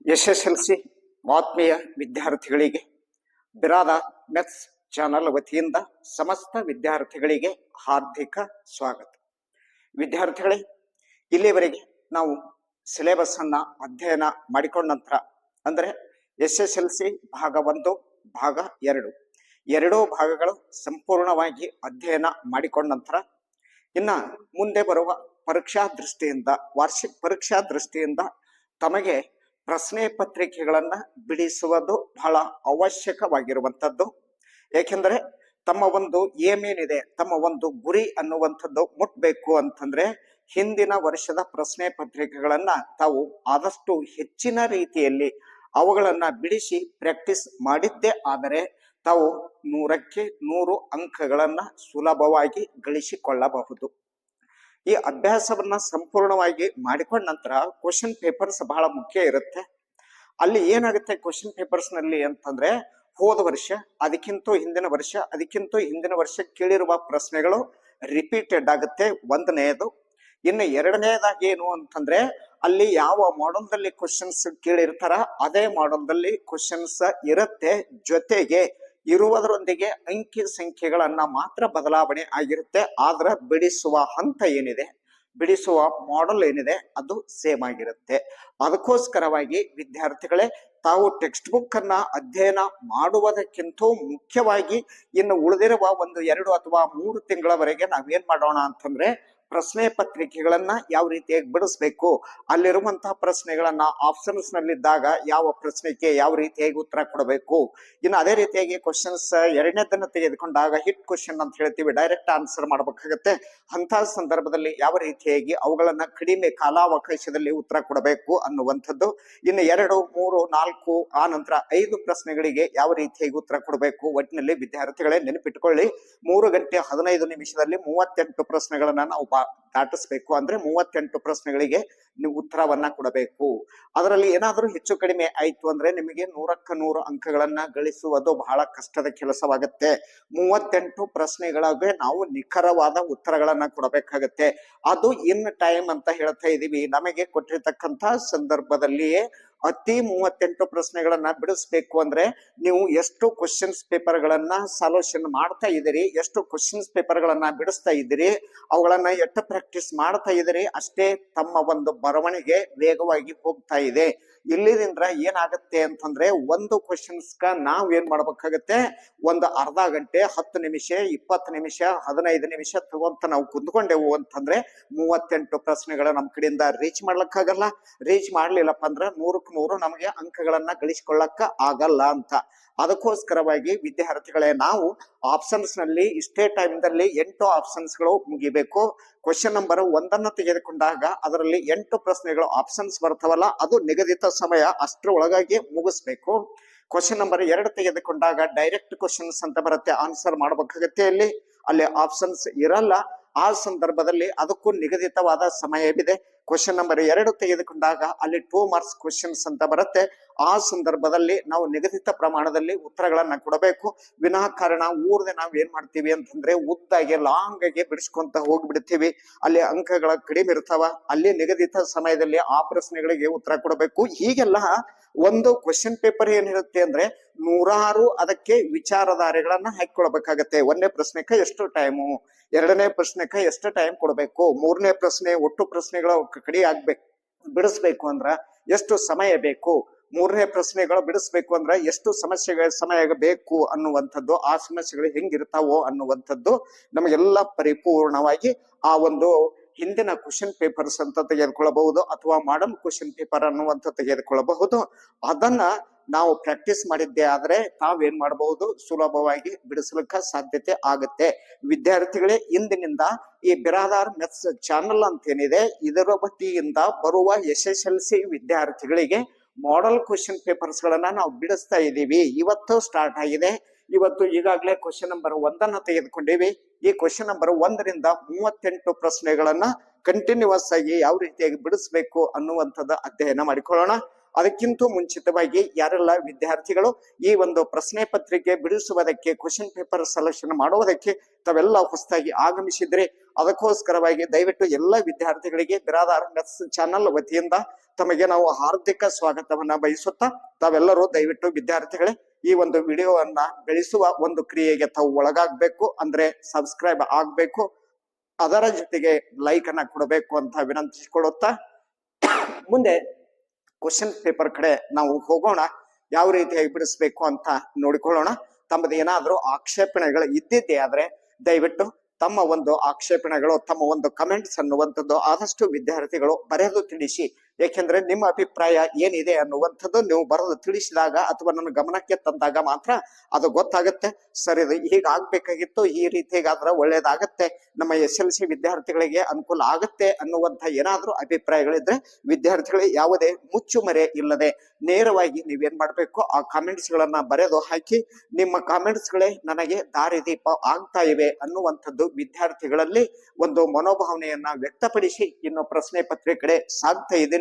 SSLC ಆತ್ಮೀಯ ವಿದ್ಯಾರ್ಥಿಗಳಿಗೆ Biradar ಮೆಥ್ಸ್ channel ವತಿಯಿಂದ ಸಮಸ್ತ ವಿದ್ಯಾರ್ಥಿಗಳಿಗೆ ಹಾರ್ದಿಕ ಸ್ವಾಗತ. ವಿದ್ಯಾರ್ಥಿಗಳೇ, ಇಲ್ಲಿವರೆಗೆ ನಾವು ಸಿಲೆಬಸ್ ಅನ್ನ ಅಧ್ಯಯನ ಮಾಡಿಕೊಂಡ ನಂತರ ಅಂದ್ರೆ ಎಸ್ಎಸ್ಎಲ್ಸಿ ಭಾಗ 1 ಭಾಗ 2 ಎರಡೂ ಭಾಗಗಳು ಸಂಪೂರ್ಣವಾಗಿ ಅಧ್ಯಯನ ಮಾಡಿಕೊಂಡ ನಂತರ ಇನ್ನ ಮುಂದೆ ಬರುವ ಪರೀಕ್ಷಾ ದೃಷ್ಟಿಯಿಂದ ವಾರ್ಷಿಕ ಪರೀಕ್ಷಾ ದೃಷ್ಟಿಯಿಂದ ತಮಗೆ ಪ್ರಶ್ನೆ ಪತ್ರಿಕೆಗಳನ್ನ ಬಿಡಿಸುವುದು ಬಹಳ ಅವಶ್ಯಕವಾಗಿರುವಂತದ್ದು. ಏಕೆಂದರೆ ತಮ್ಮ ಒಂದು ಏನೇನಿದೆ, ತಮ್ಮ ಒಂದು ಗುರಿ ಅನ್ನುವಂಥದ್ದು ಮುಟ್ಬೇಕು ಅಂತಂದ್ರೆ ಹಿಂದಿನ ವರ್ಷದ ಪ್ರಶ್ನೆ ಪತ್ರಿಕೆಗಳನ್ನ ತಾವು ಆದಷ್ಟು ಹೆಚ್ಚಿನ ರೀತಿಯಲ್ಲಿ ಅವುಗಳನ್ನ ಬಿಡಿಸಿ ಪ್ರಾಕ್ಟೀಸ್ ಮಾಡಿದ್ದೇ ಆದರೆ ತಾವು 100ಕ್ಕೆ 100 ಅಂಕಗಳನ್ನ ಸುಲಭವಾಗಿ ಗಳಿಸಿಕೊಳ್ಳಬಹುದು. ಈ ಅಭ್ಯಾಸವನ್ನ ಸಂಪೂರ್ಣವಾಗಿ ಮಾಡಿಕೊಂಡ ನಂತರ ಕ್ವಶನ್ ಪೇಪರ್ಸ್ ಬಹಳ ಮುಖ್ಯ ಇರುತ್ತೆ. ಅಲ್ಲಿ ಏನಾಗುತ್ತೆ ಕ್ವಶನ್ ಪೇಪರ್ಸ್ ನಲ್ಲಿ ಅಂತಂದ್ರೆ ಹೋದ ವರ್ಷ ಅದಕ್ಕಿಂತ ಹಿಂದಿನ ವರ್ಷ ಕೇಳಿರುವ ಪ್ರಶ್ನೆಗಳು ರಿಪೀಟೆಡ್ ಆಗುತ್ತೆ ಒಂದನೆಯದು. ಇನ್ನು ಎರಡನೇದಾಗಿ ಏನು ಅಂತಂದ್ರೆ ಅಲ್ಲಿ ಯಾವ ಮಾಡಲ್ದಲ್ಲಿ ಕ್ವಶನ್ಸ್ ಕೇಳಿರ್ತಾರ ಅದೇ ಮಾಡಲ್ದಲ್ಲಿ ಕ್ವಶನ್ಸ್ ಇರುತ್ತೆ, ಜೊತೆಗೆ ಇರುವುದರೊಂದಿಗೆ ಅಂಕಿ ಸಂಖ್ಯೆಗಳನ್ನ ಮಾತ್ರ ಬದಲಾವಣೆ ಆಗಿರುತ್ತೆ. ಆದ್ರೆ ಬಿಡಿಸುವ ಹಂತ ಏನಿದೆ, ಬಿಡಿಸುವ ಮಾಡೆಲ್ ಏನಿದೆ ಅದು ಸೇಮ್ ಆಗಿರುತ್ತೆ. ಅದಕ್ಕೋಸ್ಕರವಾಗಿ ವಿದ್ಯಾರ್ಥಿಗಳೇ, ತಾವು ಟೆಕ್ಸ್ಟ್ ಬುಕ್ ಅನ್ನ ಅಧ್ಯಯನ ಮಾಡುವುದಕ್ಕಿಂತ ಮುಖ್ಯವಾಗಿ ಇನ್ನು ಉಳಿದಿರುವ 1, 2 ಅಥವಾ 3 ತಿಂಗಳವರೆಗೆ ನಾವೇನ್ ಮಾಡೋಣ ಅಂತಂದ್ರೆ ಪ್ರಶ್ನೆ ಪತ್ರಿಕೆಗಳನ್ನ ಯಾವ ರೀತಿಯಾಗಿ ಬಿಡಿಸ್ಬೇಕು, ಅಲ್ಲಿರುವಂತಹ ಪ್ರಶ್ನೆಗಳನ್ನ ಆಪ್ಷನ್ಸ್ ನಲ್ಲಿದ್ದಾಗ ಯಾವ ಪ್ರಶ್ನೆಗೆ ಯಾವ ರೀತಿಯಾಗಿ ಉತ್ತರ ಕೊಡಬೇಕು, ಇನ್ನು ಅದೇ ರೀತಿಯಾಗಿ ಕ್ವಶನ್ಸ್ ಎರಡನೇದನ್ನ ತೆಗೆದುಕೊಂಡಾಗ ಹಿಟ್ ಕ್ವಶನ್ ಅಂತ ಹೇಳ್ತೀವಿ, ಡೈರೆಕ್ಟ್ ಆನ್ಸರ್ ಮಾಡ್ಬೇಕಾಗತ್ತೆ. ಅಂತ ಸಂದರ್ಭದಲ್ಲಿ ಯಾವ ರೀತಿಯಾಗಿ ಅವುಗಳನ್ನ ಕಡಿಮೆ ಕಾಲಾವಕಾಶದಲ್ಲಿ ಉತ್ತರ ಕೊಡಬೇಕು ಅನ್ನುವಂಥದ್ದು. ಇನ್ನು 2, 3, 4 ಆ ನಂತರ 5 ಪ್ರಶ್ನೆಗಳಿಗೆ ಯಾವ ರೀತಿಯಾಗಿ ಉತ್ತರ ಕೊಡಬೇಕು. ಒಟ್ಟಿನಲ್ಲಿ ವಿದ್ಯಾರ್ಥಿಗಳೇ ನೆನಪಿಟ್ಕೊಳ್ಳಿ, 3 ಗಂಟೆ 15 ನಿಮಿಷದಲ್ಲಿ 38 ಪ್ರಶ್ನೆಗಳನ್ನ ನಾವು ದಾಟಿಸ್ಬೇಕು. ಅಂದ್ರೆ 38 ಪ್ರಶ್ನೆಗಳಿಗೆ ನೀವು ಉತ್ತರವನ್ನ ಕೊಡಬೇಕು. ಅದರಲ್ಲಿ ಏನಾದ್ರೂ ಹೆಚ್ಚು ಕಡಿಮೆ ಆಯ್ತು ಅಂದ್ರೆ ನಿಮಗೆ 100ಕ್ಕೆ 100 ಅಂಕಗಳನ್ನ ಗಳಿಸುವುದು ಬಹಳ ಕಷ್ಟದ ಕೆಲಸವಾಗುತ್ತೆ. 38 ಪ್ರಶ್ನೆಗಳಿಗೆ ನಾವು ನಿಖರವಾದ ಉತ್ತರಗಳನ್ನ ಕೊಡಬೇಕಾಗತ್ತೆ. ಅದು ಇನ್ ಟೈಮ್ ಅಂತ ಹೇಳ್ತಾ ಇದೀವಿ. ನಮಗೆ ಕೊಟ್ಟಿರ್ತಕ್ಕಂತ ಸಂದರ್ಭದಲ್ಲಿಯೇ ಅತಿ 38 ಪ್ರಶ್ನೆಗಳನ್ನ ಬಿಡಿಸ್ಬೇಕು ಅಂದ್ರೆ ನೀವು ಎಷ್ಟು ಕ್ವಶನ್ಸ್ ಪೇಪರ್ ಗಳನ್ನ ಸಾಲ್ಯೂಷನ್ ಮಾಡ್ತಾ ಇದ್ದೀರಿ, ಎಷ್ಟು ಕ್ವಶನ್ಸ್ ಪೇಪರ್ ಗಳನ್ನ ಬಿಡಿಸ್ತಾ ಇದ್ದೀರಿ, ಅವುಗಳನ್ನ ಎಷ್ಟು ಪ್ರಾಕ್ಟೀಸ್ ಮಾಡ್ತಾ ಇದ್ದೀರಿ, ಅಷ್ಟೇ ತಮ್ಮ ಒಂದು ಬರವಣಿಗೆ ವೇಗವಾಗಿ ಹೋಗ್ತಾ ಇದೆ. ಇಲ್ಲಿದಿಂದ ಏನಾಗುತ್ತೆ ಅಂತಂದ್ರೆ ಒಂದು ಕ್ವಶನ್ಸ್ ನಾವ್ ಏನ್ ಮಾಡ್ಬೇಕಾಗತ್ತೆ, ಒಂದು ಅರ್ಧ ಗಂಟೆ 10 ನಿಮಿಷ 20 ನಿಮಿಷ 15 ನಿಮಿಷ ತಗೊಂತ ನಾವು ಕುಂದ್ಕೊಂಡೆವು ಅಂತಂದ್ರೆ 38 ಪ್ರಶ್ನೆಗಳ ನಮ್ ಕಡೆಯಿಂದ ರೀಚ್ ಮಾಡ್ಲಕ್ಕಾಗಲ್ಲ. ರೀಚ್ ಮಾಡ್ಲಿಲ್ಲಪ್ಪ ಅಂದ್ರೆ 100ಕ್ಕೆ 100 ನಮಗೆ ಅಂಕಗಳನ್ನ ಗಳಿಸಿಕೊಳ್ಳಕ್ಕ ಆಗಲ್ಲ ಅಂತ. ಅದಕ್ಕೋಸ್ಕರವಾಗಿ ವಿದ್ಯಾರ್ಥಿಗಳೇ, ನಾವು ಆಪ್ಷನ್ಸ್ ನಲ್ಲಿ ಇಷ್ಟೇ ಟೈಮ್ದಲ್ಲಿ 8 ಆಪ್ಷನ್ಸ್ ಗಳು ಮುಗಿಬೇಕು. ಕ್ವಶನ್ ನಂಬರ್ 1 ತೆಗೆದುಕೊಂಡಾಗ ಅದರಲ್ಲಿ 8 ಪ್ರಶ್ನೆಗಳು ಆಪ್ಷನ್ಸ್ ಬರ್ತಾವಲ್ಲ, ಅದು ನಿಗದಿತ ಸಮಯ ಅಷ್ಟರ ಒಳಗಾಗಿ ಮುಗಿಸ್ಬೇಕು. ಕ್ವಶನ್ ನಂಬರ್ 2 ತೆಗೆದುಕೊಂಡಾಗ ಡೈರೆಕ್ಟ್ ಕ್ವಶನ್ಸ್ ಅಂತ ಬರುತ್ತೆ, ಆನ್ಸರ್ ಮಾಡ್ಬೇಕಾಗತ್ತೆ. ಅಲ್ಲಿ ಆಪ್ಷನ್ಸ್ ಇರಲ್ಲ. ಆ ಸಂದರ್ಭದಲ್ಲಿ ಅದಕ್ಕೂ ನಿಗದಿತವಾದ ಸಮಯವಿದೆ. ಕ್ವಶನ್ ನಂಬರ್ 2 ತೆಗೆದುಕೊಂಡಾಗ ಅಲ್ಲಿ 2 ಮಾರ್ಕ್ಸ್ ಕ್ವಶನ್ಸ್ ಅಂತ ಬರುತ್ತೆ. ಆ ಸಂದರ್ಭದಲ್ಲಿ ನಾವು ನಿಗದಿತ ಪ್ರಮಾಣದಲ್ಲಿ ಉತ್ತರಗಳನ್ನ ಕೊಡಬೇಕು. ವಿನಾಕಾರಣ ಊರ್ದೆ ನಾವ್ ಏನ್ ಮಾಡ್ತೀವಿ ಅಂತಂದ್ರೆ ಉದ್ದಾಗಿ ಲಾಂಗ್ ಆಗಿ ಬಿಡಿಸ್ಕೊಂತ ಹೋಗ್ಬಿಡ್ತೀವಿ. ಅಲ್ಲಿ ಅಂಕಗಳ ಕಡಿಮೆ ಇರ್ತಾವ. ಅಲ್ಲಿ ನಿಗದಿತ ಸಮಯದಲ್ಲಿ ಆ ಪ್ರಶ್ನೆಗಳಿಗೆ ಉತ್ತರ ಕೊಡಬೇಕು. ಹೀಗೆಲ್ಲ ಒಂದು ಕ್ವಶನ್ ಪೇಪರ್ ಏನಿರುತ್ತೆ ಅಂದ್ರೆ 100 ಅದಕ್ಕೆ ವಿಚಾರಧಾರೆಗಳನ್ನ ಹಾಕೊಳ್ಬೇಕಾಗತ್ತೆ. 1ನೇ ಪ್ರಶ್ನೆಗೆ ಎಷ್ಟು ಟೈಮು, 2ನೇ ಪ್ರಶ್ನೆಗೆ ಎಷ್ಟು ಟೈಮ್ ಕೊಡಬೇಕು, 3ನೇ ಪ್ರಶ್ನೆ ಒಟ್ಟು ಪ್ರಶ್ನೆಗಳ ಕಡಿ ಆಗ್ಬೇಕು ಬಿಡಿಸ್ಬೇಕು ಅಂದ್ರ ಎಷ್ಟು ಸಮಯ ಬೇಕು, 3ನೇ ಪ್ರಶ್ನೆಗಳು ಬಿಡಿಸ್ಬೇಕು ಅಂದ್ರೆ ಎಷ್ಟು ಸಮಯ ಬೇಕು ಅನ್ನುವಂಥದ್ದು, ಆ ಸಮಸ್ಯೆಗಳು ಹೆಂಗಿರ್ತಾವೋ ಅನ್ನುವಂಥದ್ದು ನಮಗೆಲ್ಲ ಪರಿಪೂರ್ಣವಾಗಿ ಆ ಒಂದು ಹಿಂದಿನ ಕ್ವಶನ್ ಪೇಪರ್ಸ್ ಅಂತ ತೆಗೆದುಕೊಳ್ಳಬಹುದು ಅಥವಾ ಮಾಡಲ್ ಕ್ವಶನ್ ಪೇಪರ್ ಅನ್ನುವಂಥ ತೆಗೆದುಕೊಳ್ಳಬಹುದು. ಅದನ್ನ ನಾವು ಪ್ರಾಕ್ಟೀಸ್ ಮಾಡಿದ್ದೆ ಆದ್ರೆ ತಾವೇನ್ ಮಾಡಬಹುದು, ಸುಲಭವಾಗಿ ಬಿಡಿಸಲಿಕ್ಕೆ ಸಾಧ್ಯತೆ ಆಗುತ್ತೆ. ವಿದ್ಯಾರ್ಥಿಗಳೇ, ಇಂದಿನಿಂದ ಈ ಬಿರಾದಾರ್ ಮೆಥ್ಸ್ ಚಾನಲ್ ಅಂತ ಏನಿದೆ ಇದರ ವತಿಯಿಂದ ಬರುವ SSLC ವಿದ್ಯಾರ್ಥಿಗಳಿಗೆ ಮಾಡೆಲ್ ಕ್ವಶನ್ ಪೇಪರ್ಸ್ ಗಳನ್ನ ನಾವು ಬಿಡಿಸ್ತಾ ಇದ್ದೀವಿ. ಇವತ್ತು ಸ್ಟಾರ್ಟ್ ಆಗಿದೆ. ಇವತ್ತು ಈಗಾಗಲೇ ಕ್ವಶನ್ ನಂಬರ್ 1 ತೆಗೆದುಕೊಂಡಿವಿ. ಈ ಕ್ವಶನ್ ನಂಬರ್ 1ರಿಂದ 38 ಪ್ರಶ್ನೆಗಳನ್ನ ಕಂಟಿನ್ಯೂಸ್ ಆಗಿ ಯಾವ ರೀತಿಯಾಗಿ ಬಿಡಿಸ್ಬೇಕು ಅನ್ನುವಂಥದ್ದು ಅಧ್ಯಯನ ಮಾಡಿಕೊಳ್ಳೋಣ. ಅದಕ್ಕಿಂತ ಮುಂಚಿತವಾಗಿ ಯಾರೆಲ್ಲ ವಿದ್ಯಾರ್ಥಿಗಳು ಈ ಒಂದು ಪ್ರಶ್ನೆ ಪತ್ರಿಕೆ ಬಿಡಿಸುವುದಕ್ಕೆ ಕ್ವಶನ್ ಪೇಪರ್ ಸೆಲೆಕ್ಷನ್ ಮಾಡುವುದಕ್ಕೆ ತಾವೆಲ್ಲ ಹೊಸದಾಗಿ ಆಗಮಿಸಿದ್ರೆ ಅದಕ್ಕೋಸ್ಕರವಾಗಿ ದಯವಿಟ್ಟು ಎಲ್ಲ ವಿದ್ಯಾರ್ಥಿಗಳಿಗೆ ಬಿರಾದಾರ್ ಮೆಥ್ಸ್ ಚಾನಲ್ ವತಿಯಿಂದ ತಮಗೆ ನಾವು ಹಾರ್ದಿಕ ಸ್ವಾಗತವನ್ನ ಬಯಸುತ್ತಾ ತಾವೆಲ್ಲರೂ ದಯವಿಟ್ಟು ವಿದ್ಯಾರ್ಥಿಗಳೇ ಈ ಒಂದು ವಿಡಿಯೋವನ್ನ ಬೆಳೆಸುವ ಒಂದು ಕ್ರಿಯೆಗೆ ತಾವು ಒಳಗಾಗಬೇಕು, ಅಂದ್ರೆ ಸಬ್ಸ್ಕ್ರೈಬ್ ಆಗ್ಬೇಕು, ಅದರ ಜೊತೆಗೆ ಲೈಕ್ ಅನ್ನ ಕೊಡಬೇಕು ಅಂತ ವಿನಂತಿಸಿಕೊಳ್ಳುತ್ತಾ ಮುಂದೆ ಕ್ವಶನ್ ಪೇಪರ್ ಕಡೆ ನಾವು ಹೋಗೋಣ. ಯಾವ ರೀತಿಯಾಗಿ ಬಿಡಿಸ್ಬೇಕು ಅಂತ ನೋಡಿಕೊಳ್ಳೋಣ. ತಮ್ಮದು ಏನಾದ್ರೂ ಆಕ್ಷೇಪಣೆಗಳು ಇದ್ದಿದ್ದೇ ಆದ್ರೆ ದಯವಿಟ್ಟು ತಮ್ಮ ಒಂದು ಆಕ್ಷೇಪಣೆಗಳು, ತಮ್ಮ ಒಂದು ಕಮೆಂಟ್ಸ್ ಅನ್ನುವಂಥದ್ದು ಆದಷ್ಟು ವಿದ್ಯಾರ್ಥಿಗಳು ಬರೆದು ತಿಳಿಸಿ. ಏಕೆಂದ್ರೆ ನಿಮ್ಮ ಅಭಿಪ್ರಾಯ ಏನಿದೆ ಅನ್ನುವಂಥದ್ದು ನೀವು ಬರೆದು ತಿಳಿಸಿದಾಗ ಅಥವಾ ನನ್ನ ಗಮನಕ್ಕೆ ತಂದಾಗ ಮಾತ್ರ ಅದು ಗೊತ್ತಾಗುತ್ತೆ. ಸರ್ ಇದು ಹೀಗಾಗ್ಬೇಕಾಗಿತ್ತು, ಈ ರೀತಿಯಾಗಾದ್ರೆ ಒಳ್ಳೇದಾಗತ್ತೆ, ನಮ್ಮ SLC ವಿದ್ಯಾರ್ಥಿಗಳಿಗೆ ಅನುಕೂಲ ಆಗತ್ತೆ ಅನ್ನುವಂಥ ಏನಾದ್ರೂ ಅಭಿಪ್ರಾಯಗಳಿದ್ರೆ ವಿದ್ಯಾರ್ಥಿಗಳು ಯಾವುದೇ ಮುಚ್ಚುಮರೆ ಇಲ್ಲದೆ ನೇರವಾಗಿ ನೀವೇನ್ ಮಾಡ್ಬೇಕು, ಆ ಕಾಮೆಂಟ್ಸ್ ಗಳನ್ನ ಬರೆದು ಹಾಕಿ ನಿಮ್ಮ ಕಾಮೆಂಟ್ಸ್ ಗಳೇ ನನಗೆ ದಾರಿದೀಪ ಆಗ್ತಾ ಇವೆ ಅನ್ನುವಂಥದ್ದು ವಿದ್ಯಾರ್ಥಿಗಳಲ್ಲಿ ಒಂದು ಮನೋಭಾವನೆಯನ್ನ ವ್ಯಕ್ತಪಡಿಸಿ ಇನ್ನು ಪ್ರಶ್ನೆ ಪತ್ರಿಕೆ ಕಡೆ ಸಾಗ್ತಾ ಇದ್ದೀನಿ.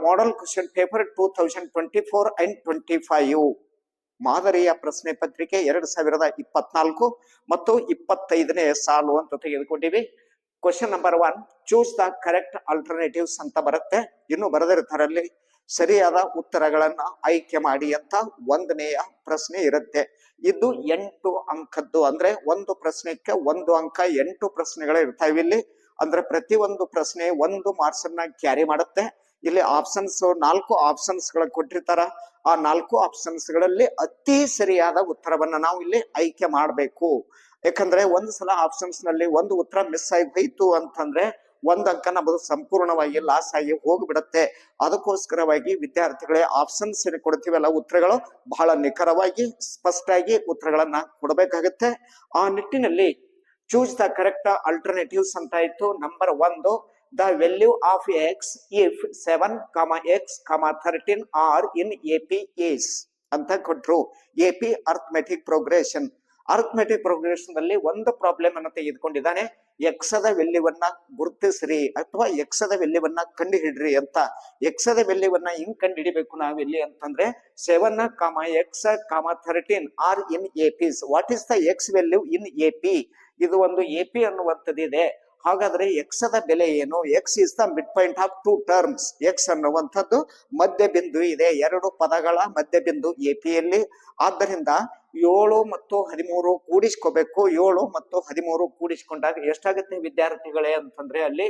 ಮಾಡೆಲ್ ಕ್ವಶನ್ ಪೇಪರ್ 2024 and 25 ಮಾದರಿಯ ಪ್ರಶ್ನೆ ಪತ್ರಿಕೆ 2024 ಮತ್ತು 25ನೇ ಸಾಲು ಅಂತ ತೆಗೆದುಕೊಂಡಿವಿ. Question number 1, choose the correct alternatives ಅಂತ ಬರುತ್ತೆ. ಇನ್ನು ಬರೆದಿರ್ತಾರಲ್ಲಿ ಸರಿಯಾದ ಉತ್ತರಗಳನ್ನ ಆಯ್ಕೆ ಮಾಡಿ ಅಂತ 1ನೇಯ ಪ್ರಶ್ನೆ ಇರುತ್ತೆ. ಇದು 8 ಅಂಕದ್ದು, ಅಂದ್ರೆ ಒಂದು ಪ್ರಶ್ನೆಗೆ 1 ಅಂಕ, 8 ಪ್ರಶ್ನೆಗಳು ಇರ್ತಾವೆ ಇಲ್ಲಿ. ಅಂದ್ರೆ ಪ್ರತಿ ಒಂದು ಪ್ರಶ್ನೆ 1 ಮಾರ್ಕ್ಸ್ ಅನ್ನ ಕ್ಯಾರಿ ಮಾಡುತ್ತೆ. ಇಲ್ಲಿ ಆಪ್ಷನ್ಸ್ 4 ಆಪ್ಷನ್ಸ್ ಗಳ ಕೊಟ್ಟಿರ್ತಾರ. ಆ 4 ಆಪ್ಷನ್ಸ್ ಗಳಲ್ಲಿ ಅತಿ ಸರಿಯಾದ ಉತ್ತರವನ್ನ ನಾವು ಇಲ್ಲಿ ಆಯ್ಕೆ ಮಾಡಬೇಕು. ಯಾಕಂದ್ರೆ ಒಂದ್ಸಲ ಆಪ್ಷನ್ಸ್ ನಲ್ಲಿ ಒಂದು ಉತ್ತರ ಮಿಸ್ ಆಗಿ ಹೋಯ್ತು ಅಂತಂದ್ರೆ 1 ಅಂಕ ನಮ್ಮದು ಸಂಪೂರ್ಣವಾಗಿ ಲಾಸ್ ಆಗಿ ಹೋಗ್ಬಿಡತ್ತೆ. ಅದಕ್ಕೋಸ್ಕರವಾಗಿ ವಿದ್ಯಾರ್ಥಿಗಳೇ ಆಪ್ಷನ್ಸ್ ಕೊಡ್ತೀವಲ್ಲ ಉತ್ತರಗಳು ಬಹಳ ನಿಖರವಾಗಿ ಸ್ಪಷ್ಟವಾಗಿ ಉತ್ತರಗಳನ್ನ ಕೊಡಬೇಕಾಗತ್ತೆ. ಆ ನಿಟ್ಟಿನಲ್ಲಿ ಚೂಸ್ ದ ಕರೆಕ್ಟ್ ಆಲ್ಟರ್ನೇಟಿವ್ಸ್ ಅಂತ ಇತ್ತು. Number 1, the value of x if 7, x, 13 are in AP is ಅಂತ ಕೊಟ್ರು. AP arithmetic progression. Arithmetic progression ಅಲ್ಲಿ ಒಂದು ಪ್ರಾಬ್ಲಮ್ ಅನ್ನು ತೆಗೆದುಕೊಂಡಿದ್ದಾನೆ. ಎಕ್ಸದ ವ್ಯಾಲ್ಯೂವನ್ನ ಗುರುತಿಸ್ರಿ ಅಥವಾ ಎಕ್ಸದ ವ್ಯಾಲ್ಯೂವನ್ನ ಕಂಡು ಹಿಡ್ರಿ ಅಂತ. ಎಕ್ಸದ ವ್ಯಾಲ್ಯೂವನ್ನ ಹಿಂಗ್ ಕಂಡು ಹಿಡಿಬೇಕು ನಾವಿಲ್ಲಿ ಅಂತಂದ್ರೆ 7, x, 13 are in APs. What is the x value in AP? ಇದು ಒಂದು AP ಅನ್ನುವಂಥದ್ದಿದೆ. ಹಾಗಾದ್ರೆ ಎಕ್ಸದ ಬೆಲೆ ಏನು? X is the mid point of 2 terms. X ಅನ್ನುವಂಥದ್ದು ಮಧ್ಯ ಬಿಂದು ಇದೆ, 2 ಪದಗಳ ಮಧ್ಯ ಬಿಂದು APಯಲ್ಲಿ. ಆದ್ದರಿಂದ 7 ಮತ್ತು 13 ಕೂಡಿಸ್ಕೋಬೇಕು. 7 ಮತ್ತು 13 ಕೂಡಿಸ್ಕೊಂಡಾಗ ಎಷ್ಟಾಗುತ್ತೆ ವಿದ್ಯಾರ್ಥಿಗಳೇ ಅಂತಂದ್ರೆ ಅಲ್ಲಿ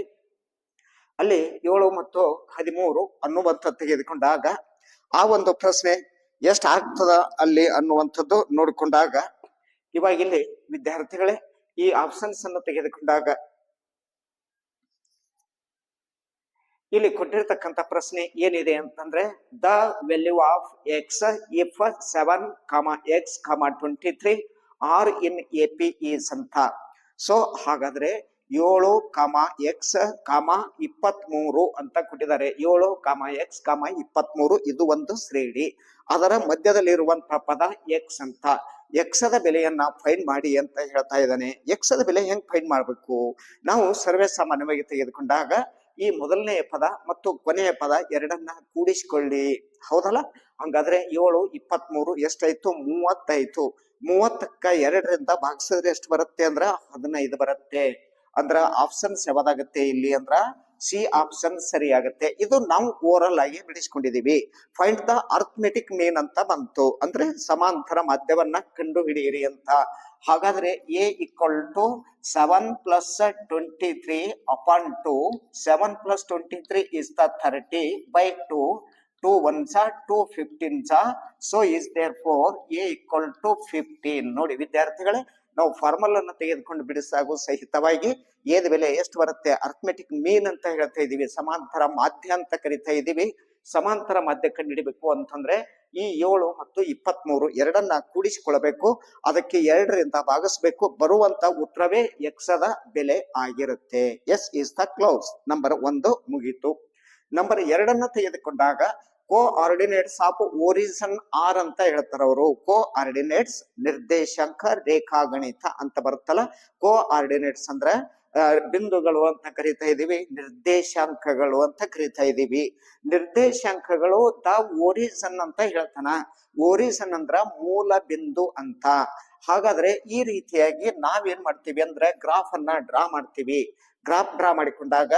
7 ಮತ್ತು 13 ಅನ್ನುವಂಥದ್ದು ತೆಗೆದುಕೊಂಡಾಗ ಆ ಒಂದು ಪ್ರಶ್ನೆ ಎಷ್ಟು ಆಗ್ತದ ಅಲ್ಲಿ ಅನ್ನುವಂಥದ್ದು ನೋಡಿಕೊಂಡಾಗ ಇವಾಗ ಇಲ್ಲಿ ವಿದ್ಯಾರ್ಥಿಗಳೇ ಈ ಆಪ್ಷನ್ಸ್ ಅನ್ನು ತೆಗೆದುಕೊಂಡಾಗ ಇಲ್ಲಿ ಕೊಟ್ಟಿರ್ತಕ್ಕಂಥ ಪ್ರಶ್ನೆ ಏನಿದೆ ಅಂತಂದ್ರೆ the value of x if 7, x, 23 are in AP is ಅಂತ. ಸೊ ಹಾಗಾದ್ರೆ 7, x, 23 ಅಂತ ಕೊಟ್ಟಿದ್ದಾರೆ. 7, x, 23 ಇದು ಒಂದು ಶ್ರೇಣಿ. ಅದರ ಮಧ್ಯದಲ್ಲಿರುವಂತಹ ಪದ ಎಕ್ಸ್ ಅಂತ. ಎಕ್ಸದ ಬೆಲೆಯನ್ನ ಫೈಂಡ್ ಮಾಡಿ ಅಂತ ಹೇಳ್ತಾ ಇದ್ದಾನೆ. ಎಕ್ಸದ ಬೆಲೆ ಹೆಂಗ್ ಫೈಂಡ್ ಮಾಡ್ಬೇಕು? ನಾವು ಸರ್ವೇ ಸಾಮಾನ್ಯವಾಗಿ ತೆಗೆದುಕೊಂಡಾಗ ಈ ಮೊದಲನೆಯ ಪದ ಮತ್ತು ಕೊನೆಯ ಪದ ಎರಡನ್ನ ಕೂಡಿಸಿಕೊಳ್ಳಿ, ಹೌದಲ್ಲ? ಹಂಗಾದ್ರೆ 7, 23 ಎಷ್ಟಾಯ್ತು? 30 ಆಯ್ತು. 30ಕ್ಕ 2ರಿಂದ ಭಾಗಿಸಿದ್ರೆ ಎಷ್ಟು ಬರುತ್ತೆ ಅಂದ್ರ 15 ಬರುತ್ತೆ. ಅಂದ್ರ ಆಪ್ಷನ್ಸ್ ಯಾವ್ದಾಗತ್ತೆ ಇಲ್ಲಿ ಅಂದ್ರ ಸಿ ಆಪ್ಷನ್ ಸರಿ ಆಗತ್ತೆ. ಇದು ನಾವು ಓರಲ್ ಆಗಿ ಬಿಡಿಸ್ಕೊಂಡಿದೀವಿ. ಫೈಂಡ್ ದ ಅರ್ಥಮೆಟಿಕ್ ಮೀನ್ ಅಂತ ಬಂತು, ಅಂದ್ರೆ ಸಮಾಂತರ ಮಾಧ್ಯವನ್ನ ಕಂಡು ಹಿಡಿಯಿರಿ ಅಂತ. ಹಾಗಾದ್ರೆ A = 7 + 23 upon 2. 7 + 23 is the 30 by 2. 2 1s are 2 15s are. So is therefore A = 15. ನೋಡಿ ವಿದ್ಯಾರ್ಥಿಗಳೇ, ನಾವು ಫಾರ್ಮಲ್ ಅನ್ನು ತೆಗೆದುಕೊಂಡು ಬಿಡಿಸಾಗೂ ಸಹಿತವಾಗಿ ಏದ ಬೆಲೆ ಎಷ್ಟು ಬರುತ್ತೆ ಅರ್ಥಮೆಟಿಕ್ ಮೀನ್ ಅಂತ ಹೇಳ್ತಾ ಇದೀವಿ. ಸಮಾಂತರ ಮಾಧ್ಯ ಅಂತ ಕರಿತಾ ಇದೀವಿ. ಸಮಾಂತರ ಮಾಧ್ಯ ಕಂಡು ಹಿಡಿಬೇಕು ಅಂತಂದ್ರೆ ಈ 7 ಮತ್ತು 23 ಎರಡನ್ನ ಕೂಡಿಸಿಕೊಳ್ಳಬೇಕು. ಅದಕ್ಕೆ 2ರಿಂದ ಭಾಗಿಸ್ಬೇಕು. ಬರುವಂತ ಉತ್ತರವೇ ಎಕ್ಸದ ಬೆಲೆ ಆಗಿರುತ್ತೆ. Yes is the close. Number 1 ಮುಗೀತು. ನಂಬರ್ 2 ತೆಗೆದುಕೊಂಡಾಗ ಕೋಆರ್ಡಿನೇಟ್ಸ್ ಆಫ್ ಒರಿಜಿನ್ ಆರ್ ಅಂತ ಹೇಳ್ತಾರ ಅವರು. ಕೋಆರ್ಡಿನೇಟ್ಸ್ ನಿರ್ದೇಶಾಂಕ ರೇಖಾಗಣಿತ ಅಂತ ಬರುತ್ತಲ್ಲ. ಕೋಆರ್ಡಿನೇಟ್ಸ್ ಅಂದ್ರೆ ಬಿಂದುಗಳು ಅಂತ ಕರಿತಾ ಇದೀವಿ, ನಿರ್ದೇಶಾಂಕಗಳು ಅಂತ ಕರಿತಾ ಇದೀವಿ. ನಿರ್ದೇಶಾಂಕಗಳು ದ ಓರಿಸನ್ ಅಂತ ಹೇಳ್ತಾನ. ಓರಿಸನ್ ಅಂದ್ರ ಮೂಲ ಬಿಂದು ಅಂತ. ಹಾಗಾದ್ರೆ ಈ ರೀತಿಯಾಗಿ ನಾವೇನ್ ಮಾಡ್ತೀವಿ ಅಂದ್ರೆ ಗ್ರಾಫ್ ಅನ್ನ ಡ್ರಾ ಮಾಡ್ತೀವಿ. ಗ್ರಾಫ್ ಡ್ರಾ ಮಾಡಿಕೊಂಡಾಗ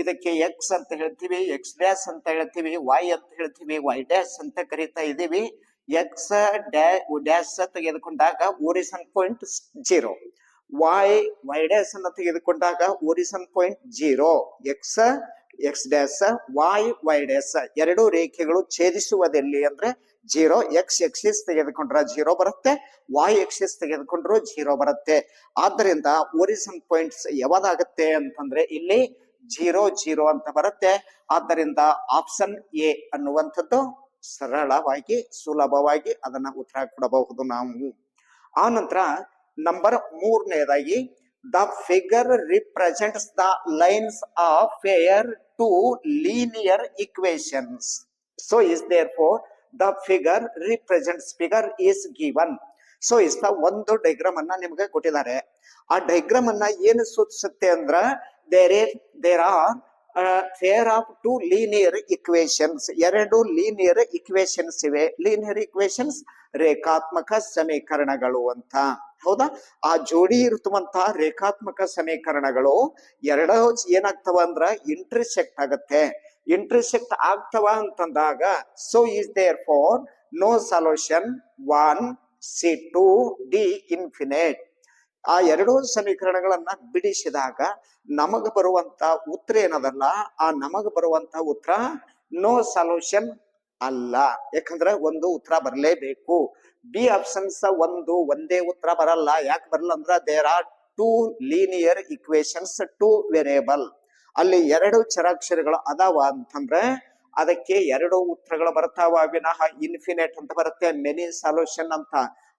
ಇದಕ್ಕೆ ಎಕ್ಸ್ ಅಂತ ಹೇಳ್ತೀವಿ, ಎಕ್ಸ್ ಡ್ಯಾಶ್ ಅಂತ ಹೇಳ್ತೀವಿ, ವೈ ಅಂತ ಹೇಳ್ತೀವಿ, ವೈ ಡ್ಯಾಶ್ ಅಂತ ಕರಿತಾ ಇದೀವಿ. ಎಕ್ಸ್ ಡ್ಯಾಶ್ ತೆಗೆದುಕೊಂಡಾಗ ಓರಿಸನ್ ಪಾಯಿಂಟ್ 0, ವೈ ಡ್ಯಾಶ್ ಅನ್ನ ತೆಗೆದುಕೊಂಡಾಗ origin point 0, X dash Y dash ಎರಡು ರೇಖೆಗಳು ಛೇದಿಸುವುದೆಲ್ಲಿ ಅಂದ್ರೆ 0. ಎಕ್ಸ್ ಎಕ್ಸಿಸ್ ತೆಗೆದುಕೊಂಡ್ರ 0 ಬರುತ್ತೆ, ವೈ ಎಕ್ಸಿಸ್ ತೆಗೆದುಕೊಂಡ್ರು 0 ಬರುತ್ತೆ. ಆದ್ದರಿಂದ ಓರಿಸನ್ ಪಾಯಿಂಟ್ಸ್ ಯಾವ್ದಾಗುತ್ತೆ ಅಂತಂದ್ರೆ ಇಲ್ಲಿ 0 0 ಅಂತ ಬರುತ್ತೆ. ಆದ್ದರಿಂದ ಆಪ್ಷನ್ ಎ ಅನ್ನುವಂಥದ್ದು ಸರಳವಾಗಿ ಸುಲಭವಾಗಿ ಅದನ್ನ ಉತ್ತರ ಕೊಡಬಹುದು ನಾವು. ಆ ನಂತರ ನಂಬರ್ 3ನೇದಾಗಿ the figure represents the lines of pair to linear equations. So is there for the figure represents, figure is given. So ಇಷ್ಟ ಒಂದು ಡೈಗ್ರಾಮ್ ಅನ್ನ ನಿಮ್ಗೆ ಕೊಟ್ಟಿದ್ದಾರೆ. ಆ ಡೈಗ್ರಾಮ್ ಅನ್ನ ಏನು ಸೂಚಿಸುತ್ತೆ ಅಂದ್ರ there are pair of two linear equations, ಎರಡು ಲೀನಿಯರ್ ಇಕ್ವೇಶನ್ಸ್ ಇವೆ. ಲೀನಿಯರ್ ಇಕ್ವೇಶನ್ಸ್ ರೇಖಾತ್ಮಕ ಸಮೀಕರಣಗಳು ಅಂತ. ಹೌದಾ? ಆ ಜೋಡಿ ಇರುತ್ತವಂತಹ ರೇಖಾತ್ಮಕ ಸಮೀಕರಣಗಳು ಎರಡು ಏನಾಗ್ತವ ಅಂದ್ರ ಇಂಟರ್ಸೆಕ್ಟ್ ಆಗತ್ತೆ. ಇಂಟರ್ಸೆಕ್ಟ್ ಆಗ್ತವ ಅಂತಂದಾಗ so is therefore no solution 1 C2 D infinite. ಆ ಎರಡು ಸಮೀಕರಣಗಳನ್ನ ಬಿಡಿಸಿದಾಗ ನಮಗ ಬರುವಂತ ಉತ್ತರ ಏನದಲ್ಲ, ಆ ನಮಗ ಬರುವಂತ ಉತ್ತರ ನೋ ಸೊಲ್ಯೂಷನ್ ಅಲ್ಲ. ಯಾಕಂದ್ರೆ ಒಂದು ಉತ್ತರ ಬರಲೇಬೇಕು. ಬಿ ಆಪ್ಷನ್ಸ್ ಒಂದೇ ಉತ್ತರ ಬರಲ್ಲ. ಯಾಕೆ ಬರಲ್ಲ ಅಂದ್ರ there are 2 linear equations 2 variable. ಅಲ್ಲಿ ಎರಡು ಚರಾಕ್ಷರಗಳು ಅದಾವ ಅಂತಂದ್ರೆ ಅದಕ್ಕೆ ಎರಡು ಉತ್ತರಗಳು ಬರ್ತಾವ ವಿನಃ ಇನ್ಫಿನಿಟ್ ಅಂತ ಬರುತ್ತೆ, ಮೆನಿ ಸೊಲ್ಯೂಷನ್ ಅಂತ.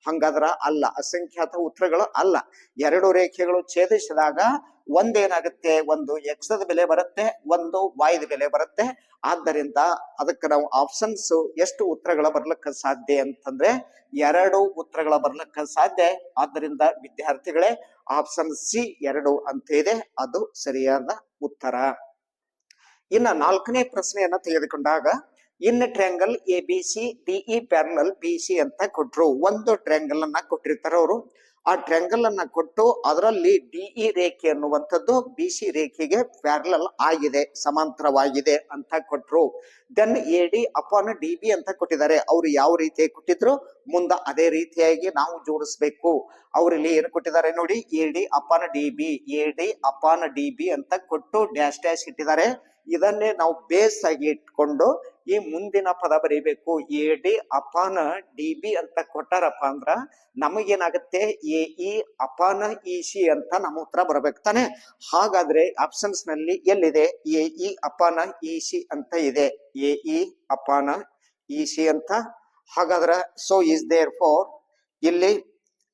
ಹಂಗಾದ್ರ ಅಲ್ಲ, ಅಸಂಖ್ಯಾತ ಉತ್ತರಗಳು ಅಲ್ಲ. ಎರಡು ರೇಖೆಗಳು ಛೇದಿಸಿದಾಗ ಒಂದೇನಾಗುತ್ತೆ, ಒಂದು ಎಕ್ಸ್ ದ ಬೆಲೆ ಬರುತ್ತೆ, ಒಂದು ವೈ ದ ಬೆಲೆ ಬರುತ್ತೆ. ಆದ್ದರಿಂದ ಅದಕ್ಕೆ ನಾವು ಆಪ್ಷನ್ಸ್ ಎಷ್ಟು ಉತ್ತರಗಳ ಬರ್ಲಿಕ್ಕೆ ಸಾಧ್ಯ ಅಂತಂದ್ರೆ ಎರಡು ಉತ್ತರಗಳ ಬರ್ಲಿಕ್ಕೆ ಸಾಧ್ಯ. ಆದ್ದರಿಂದ ವಿದ್ಯಾರ್ಥಿಗಳೇ ಆಪ್ಷನ್ ಸಿ 2 ಅಂತ ಇದೆ, ಅದು ಸರಿಯಾದ ಉತ್ತರ. ಇನ್ನ 4ನೇ ಪ್ರಶ್ನೆಯನ್ನ ತೆಗೆದುಕೊಂಡಾಗ in triangle A B C D E parallel B C ಅಂತ ಕೊಟ್ರು. ಒಂದು ಟ್ರಯಾಂಗಲ್ ಅನ್ನ ಕೊಟ್ಟಿರ್ತಾರೆ ಅವರು. ಆ ಟ್ರಯಾಂಗಲ್ ಅನ್ನ ಕೊಟ್ಟು ಅದರಲ್ಲಿ ಡಿಇ ರೇಖೆ ಅನ್ನುವಂಥದ್ದು ಬಿ ಸಿ ರೇಖೆಗೆ ಪ್ಯಾರಲಲ್ ಆಗಿದೆ, ಸಮಾಂತರವಾಗಿದೆ ಅಂತ ಕೊಟ್ರು. Then A D upon D B ಅಂತ ಕೊಟ್ಟಿದ್ದಾರೆ. ಅವ್ರು ಯಾವ ರೀತಿ ಕೊಟ್ಟಿದ್ರು ಮುಂದ ಅದೇ ರೀತಿಯಾಗಿ ನಾವು ಜೋಡಿಸ್ಬೇಕು. ಅವ್ರಲ್ಲಿ ಏನು ಕೊಟ್ಟಿದ್ದಾರೆ ನೋಡಿ, A D upon D B, A D upon D B ಅಂತ ಕೊಟ್ಟು ಡ್ಯಾಶ್ ಡ್ಯಾಶ್ ಇಟ್ಟಿದ್ದಾರೆ. ಇದನ್ನೇ ನಾವು ಬೇಸ್ ಆಗಿ ಇಟ್ಕೊಂಡು ಈ ಮುಂದಿನ ಪದ ಬರೀಬೇಕು. ಎ ಡಿ ಅಪಾನ ಡಿ ಬಿ ಅಂತ ಕೊಟ್ಟಾರಪ್ಪ ಅಂದ್ರ ನಮಗೇನಾಗುತ್ತೆ ಎ ಇ ಅಪಾನ ಇ ಸಿ ಅಂತ ನಮ್ಮ ಉತ್ತರ ಬರ್ಬೇಕು ತಾನೆ. ಹಾಗಾದ್ರೆ ಆಪ್ಷನ್ಸ್ ನಲ್ಲಿ ಎಲ್ಲಿದೆ ಎ ಇ ಅಪಾನ ಇ ಸಿ ಅಂತ ಇದೆ, ಎ ಇ ಅಪಾನ ಇ ಸಿ ಅಂತ. ಹಾಗಾದ್ರೆ ಸೊ ಇಸ್ ದೇರ್ ಫಾರ್ ಇಲ್ಲಿ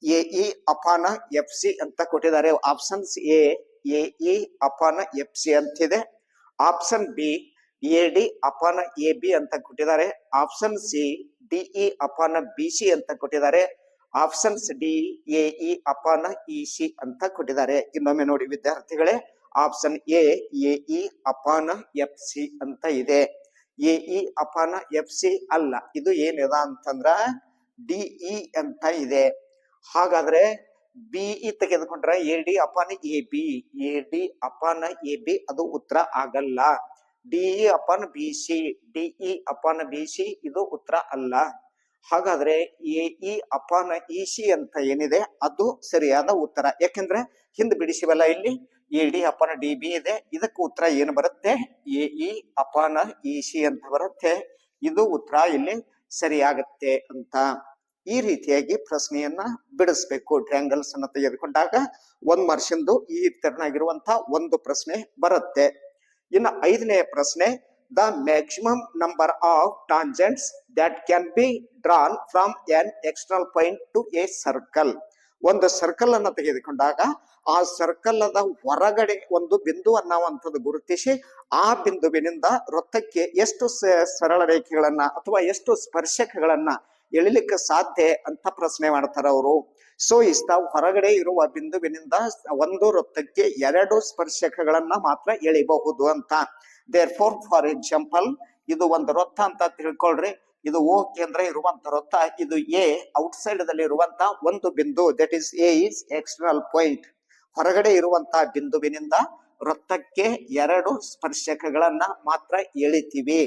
ಎ ಇ ಅಪಾನ ಎಫ್ ಸಿ ಅಂತ ಕೊಟ್ಟಿದ್ದಾರೆ. ಆಪ್ಷನ್ಸ್ ಎ ಇ ಅಪಾನ ಎಫ್ ಸಿ ಅಂತಿದೆ. ಆಪ್ಷನ್ ಬಿ ಎ ಡಿ ಅಪಾನ ಎ ಬಿ ಅಂತ ಕೊಟ್ಟಿದ್ದಾರೆ. ಆಪ್ಷನ್ ಸಿ ಡಿಇ ಅಪಾನ ಬಿ ಸಿ ಅಂತ ಕೊಟ್ಟಿದ್ದಾರೆ. ಆಪ್ಷನ್ಸ್ ಡಿ ಎ ಇ ಅಪಾನ ಇ ಸಿ ಅಂತ ಕೊಟ್ಟಿದ್ದಾರೆ. ಇನ್ನೊಮ್ಮೆ ನೋಡಿ ವಿದ್ಯಾರ್ಥಿಗಳೇ, ಆಪ್ಷನ್ ಎ ಇ ಅಪಾನ ಎಫ್ ಸಿ ಅಂತ ಇದೆ. ಎ ಇ ಅಪಾನ ಎಫ್ ಸಿ ಅಲ್ಲ, ಇದು ಏನಿದ ಅಂತಂದ್ರ ಡಿಇ ಅಂತ ಇದೆ. ಹಾಗಾದ್ರೆ ಬಿಇ ತೆಗೆದುಕೊಂಡ್ರೆ ಎ ಡಿ ಅಪಾನ ಎ ಬಿ, ಎ ಡಿ ಅಪಾನ ಎ ಬಿ ಅದು ಉತ್ತರ ಆಗಲ್ಲ. ಡಿಇ ಅಪಾನ ಬಿ ಸಿ, ಡಿಇ ಅಪಾನ ಬಿ ಸಿ ಇದು ಉತ್ತರ ಅಲ್ಲ. ಹಾಗಾದ್ರೆ ಎ ಇ ಅಪಾನ ಇ ಸಿ ಅಂತ ಏನಿದೆ ಅದು ಸರಿಯಾದ ಉತ್ತರ. ಯಾಕೆಂದ್ರೆ ಹಿಂದ್ ಬಿಡಿಸಿವಲ್ಲ, ಇಲ್ಲಿ ಎ ಡಿ ಅಪಾನ ಡಿ ಬಿ ಇದೆ, ಇದಕ್ಕೆ ಉತ್ತರ ಏನು ಬರುತ್ತೆ ಎ ಇ ಅಪಾನ ಇ ಸಿ ಅಂತ ಬರುತ್ತೆ. ಇದು ಉತ್ತರ ಇಲ್ಲಿ ಸರಿಯಾಗತ್ತೆ ಅಂತ. ಈ ರೀತಿಯಾಗಿ ಪ್ರಶ್ನೆಯನ್ನ ಬಿಡಿಸ್ಬೇಕು. ಟ್ರಯಾಂಗಲ್ಸ್ ಅನ್ನ ತೆಗೆದುಕೊಂಡಾಗ 1 ಮಾರ್ಕ್ಸಿಂದು ಈ ತರನಾಗಿರುವಂತ ಒಂದು ಪ್ರಶ್ನೆ ಬರುತ್ತೆ. ಇನ್ನು 5ನೇ ಪ್ರಶ್ನೆ, the maximum number of tangents that can be drawn from an external point to a circle. ಒಂದು ಸರ್ಕಲ್ ಅನ್ನ ತೆಗೆದುಕೊಂಡಾಗ ಆ ಸರ್ಕಲ್ ಅದ ಹೊರಗಡೆ ಒಂದು ಬಿಂದು ಅನ್ನುವಂಥದ್ದು ಗುರುತಿಸಿ ಆ ಬಿಂದುವಿನಿಂದ ವೃತ್ತಕ್ಕೆ ಎಷ್ಟು ಸರಳ ರೇಖೆಗಳನ್ನ ಅಥವಾ ಎಷ್ಟು ಸ್ಪರ್ಶಕಗಳನ್ನ ಎಳಿಲಿಕ್ಕೆ ಸಾಧ್ಯ ಅಂತ ಪ್ರಶ್ನೆ ಮಾಡ್ತಾರ ಅವರು. ಸೊ ಇಷ್ಟ ಹೊರಗಡೆ ಇರುವ ಬಿಂದುವಿನಿಂದ ಒಂದು ವೃತ್ತಕ್ಕೆ 2 ಸ್ಪರ್ಶಕಗಳನ್ನ ಮಾತ್ರ ಎಳಿಬಹುದು ಅಂತ. ದೇರ್ ಫಾರ್ ಎಕ್ಸಾಂಪಲ್, ಇದು ಒಂದು ವೃತ್ತ ಅಂತ ತಿಳ್ಕೊಳ್ರಿ. ಇದು ಓ ಕೇಂದ್ರ ಇರುವಂತ ವೃತ್ತ. ಇದು ಎ ಔಟ್ಸೈಡ್ ದಲ್ಲಿ ಇರುವಂತ ಒಂದು ಬಿಂದು, that is a is external point. ಹೊರಗಡೆ ಇರುವಂತಹ ಬಿಂದುವಿನಿಂದ ವೃತ್ತಕ್ಕೆ 2 ಸ್ಪರ್ಶಕಗಳನ್ನ ಮಾತ್ರ ಎಳಿತೀವಿ.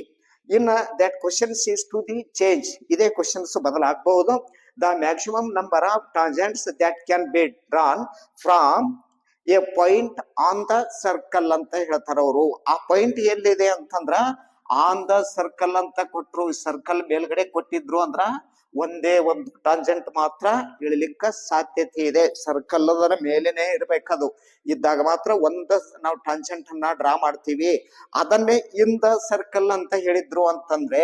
ಇನ್ನ that questions is to the change. ಇದೇ ಕ್ವಶನ್ಸ್ ಬದಲಾಗಬಹುದು. The maximum number of tangents that can be drawn from a point on the circle ಅಂತ ಹೇಳ್ತಾರ ಅವರು. ಆ ಪಾಯಿಂಟ್ ಎಲ್ಲಿದೆ ಅಂತಂದ್ರ ಆನ್ ದ ಸರ್ಕಲ್ ಅಂತ ಕೊಟ್ರು. ಸರ್ಕಲ್ ಮೇಲ್ಗಡೆ ಕೊಟ್ಟಿದ್ರು ಅಂದ್ರ ಒಂದೇ ಒಂದು ಟಾಂಜೆಂಟ್ ಮಾತ್ರ ಇಳಿಲಿಕ್ಕ ಸಾಧ್ಯತೆ ಇದೆ. ಸರ್ಕಲ್ ಅದರ ಮೇಲೇನೆ ಇರ್ಬೇಕದು. ಇದ್ದಾಗ ಮಾತ್ರ ಒಂದು ನಾವು ಟಾಂಜೆಂಟ್ ಅನ್ನ ಡ್ರಾ ಮಾಡ್ತೀವಿ. ಅದನ್ನೇ ಇನ್ ದ ಸರ್ಕಲ್ ಅಂತ ಹೇಳಿದ್ರು ಅಂತಂದ್ರೆ,